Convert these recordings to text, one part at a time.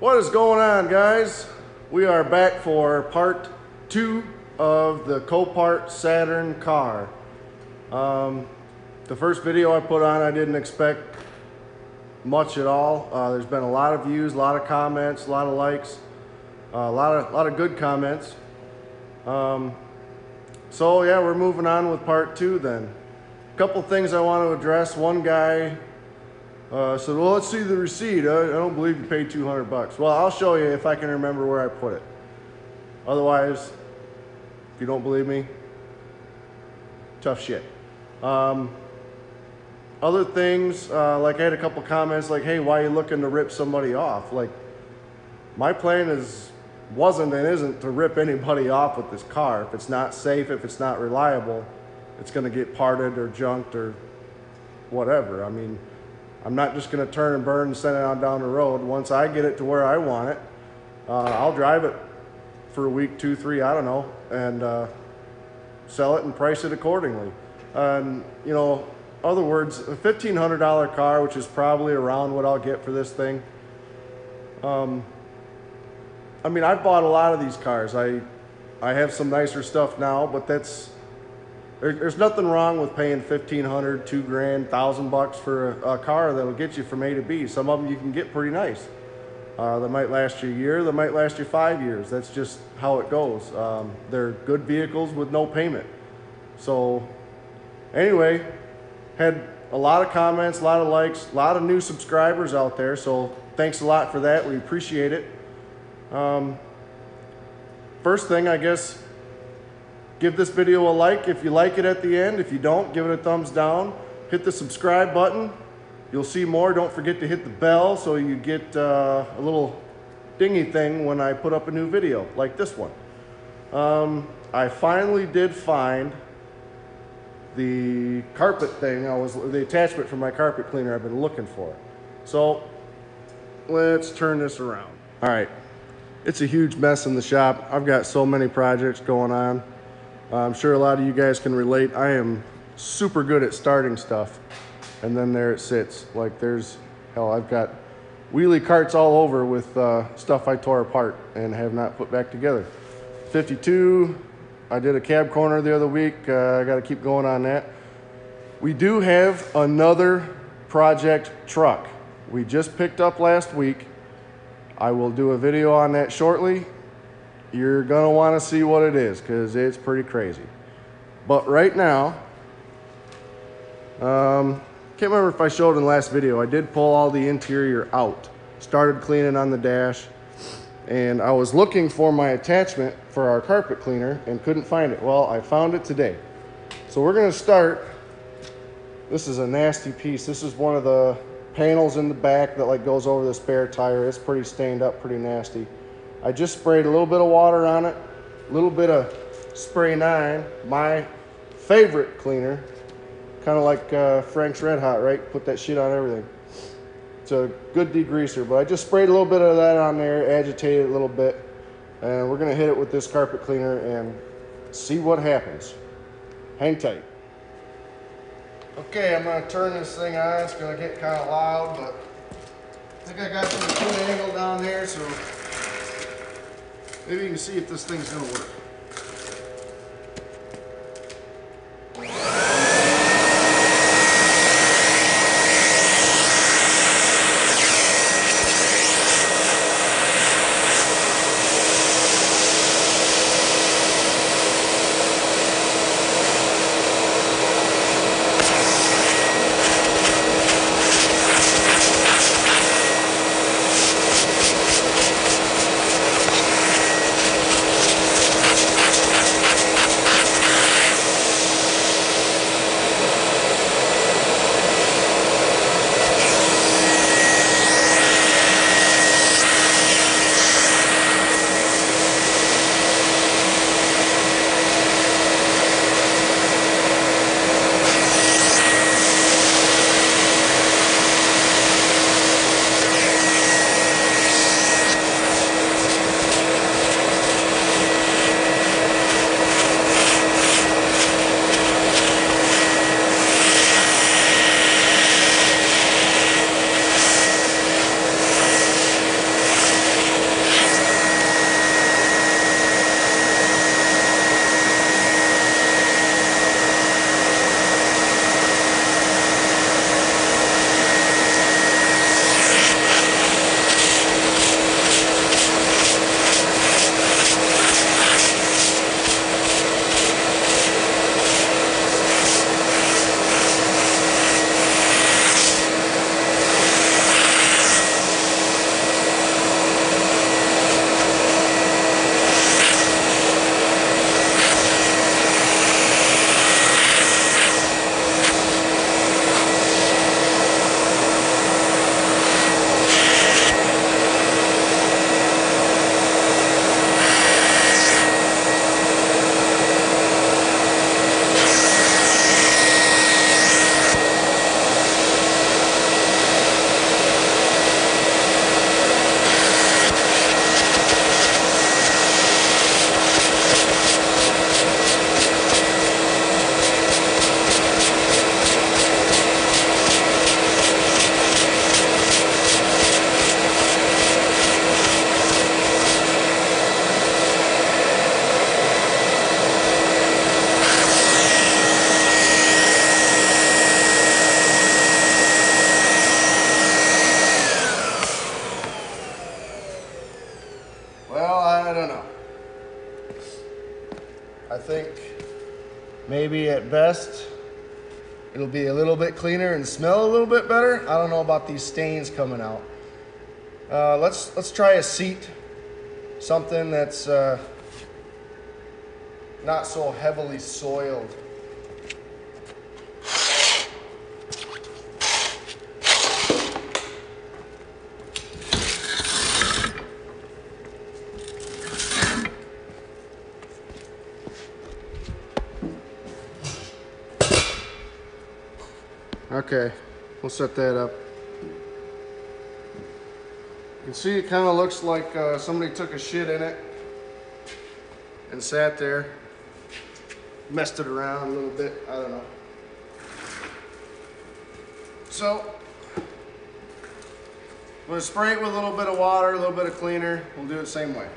What is going on, guys? We are back for part 2 of the Copart Saturn car. The first video I put on, I didn't expect much at all. There's been a lot of views, a lot of comments, a lot of likes, a lot of good comments. So yeah, we're moving on with part 2 then. A couple things I want to address. One guy said, well, let's see the receipt. I don't believe you paid 200 bucks. Well, I'll show you if I can remember where I put it. Otherwise, if you don't believe me, tough shit. Other things, like I had a couple comments like, hey, why are you looking to rip somebody off? Like, my plan wasn't and isn't to rip anybody off with this car. If it's not safe, if it's not reliable, it's gonna get parted or junked or whatever. I mean, I'm not just gonna turn and burn and send it on down the road. Once I get it to where I want it, I'll drive it for a week, 2, 3, I don't know, and sell it and price it accordingly. And you know, other words, a $1,500 car, which is probably around what I'll get for this thing. I mean, I've bought a lot of these cars. I have some nicer stuff now, but there's nothing wrong with paying $1,500, $2,000, $1,000 for a car that'll get you from A to B. Some of them you can get pretty nice. That might last you a year, that might last you 5 years. That's just how it goes. They're good vehicles with no payment. So anyway, had a lot of comments, a lot of likes, a lot of new subscribers out there. So thanks a lot for that. We appreciate it. First thing, I guess, give this video a like if you like it at the end. If you don't, give it a thumbs down. Hit the subscribe button. You'll see more. Don't forget to hit the bell so you get a little dingy thing when I put up a new video like this one. I finally did find the carpet thing. The attachment for my carpet cleaner I've been looking for. So let's turn this around. All right, it's a huge mess in the shop. I've got so many projects going on. I'm sure a lot of you guys can relate. I am super good at starting stuff, and then there it sits. Like hell, I've got wheelie carts all over with stuff I tore apart and have not put back together. 52, I did a cab corner the other week. I got to keep going on that. We do have another project truck. We just picked up last week. I will do a video on that shortly. You're gonna wanna see what it is because it's pretty crazy. But right now, can't remember if I showed in the last video, I did pull all the interior out. Started cleaning on the dash, and I was looking for my attachment for our carpet cleaner and couldn't find it. Well, I found it today. So we're gonna start. This is a nasty piece. This is one of the panels in the back that like goes over the spare tire. It's pretty stained up, pretty nasty. I just sprayed a little bit of water on it, a little bit of spray 9, my favorite cleaner, kind of like Frank's Red Hot, right? Put that shit on everything. It's a good degreaser, but I just sprayed a little bit of that on there, agitated it a little bit, and we're gonna hit it with this carpet cleaner and see what happens. Hang tight. Okay, I'm gonna turn this thing on. It's gonna get kind of loud, but I think I got some good angle down there, so maybe you can see if this thing's gonna work. I think maybe at best it'll be a little bit cleaner and smell a little bit better. I don't know about these stains coming out. Let's try a seat, something that's not so heavily soiled. Okay, we'll set that up. You can see it kind of looks like somebody took a shit in it and sat there, messed it around a little bit, I don't know. So, I'm gonna spray it with a little bit of water, a little bit of cleaner. We'll do it the same way.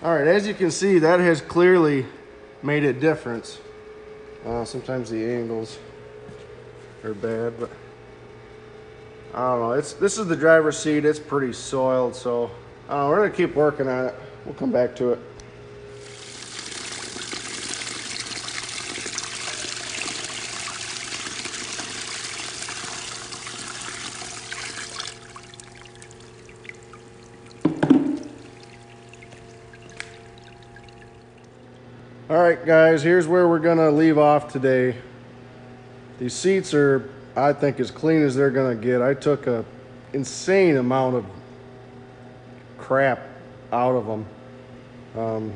All right, as you can see, that has clearly made a difference. Sometimes the angles are bad, but I don't know. This is the driver's seat. It's pretty soiled, so we're gonna keep working on it. We'll come back to it. All right, guys, here's where we're gonna leave off today. These seats are, I think, as clean as they're gonna get. I took a insane amount of crap out of them.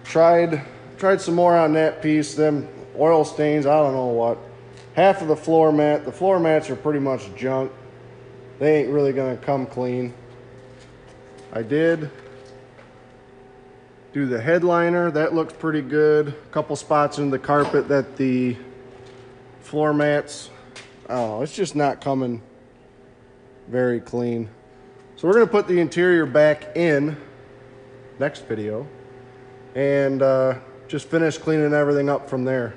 Tried some more on that piece. Them oil stains, I don't know what. Half of the floor mat. The floor mats are pretty much junk. They ain't really gonna come clean. I did do the headliner. That looks pretty good. A couple spots in the carpet that the floor mats, oh, it's just not coming very clean. So we're gonna put the interior back in next video and just finish cleaning everything up from there.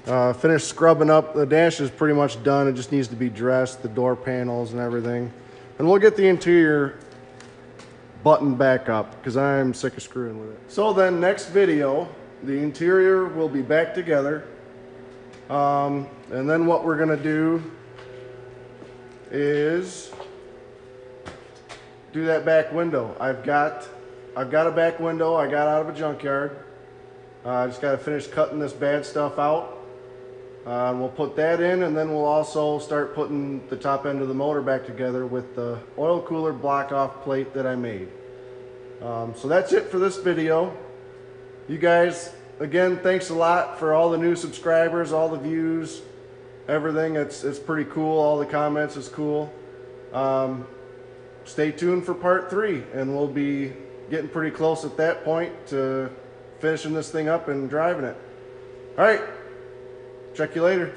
Finish scrubbing up. The dash is pretty much done. It just needs to be dressed, the door panels and everything. And we'll get the interior buttoned back up because I'm sick of screwing with it. So then next video, the interior will be back together. And then what we're gonna do is do that back window. I've got a back window I got out of a junkyard. I just got to finish cutting this bad stuff out. We'll put that in, and then we'll also start putting the top end of the motor back together with the oil cooler block off plate that I made. So that's it for this video. You guys, again, thanks a lot for all the new subscribers, all the views, everything. It's pretty cool. All the comments is cool. Stay tuned for part 3, and we'll be getting pretty close at that point to finishing this thing up and driving it. All right, check you later.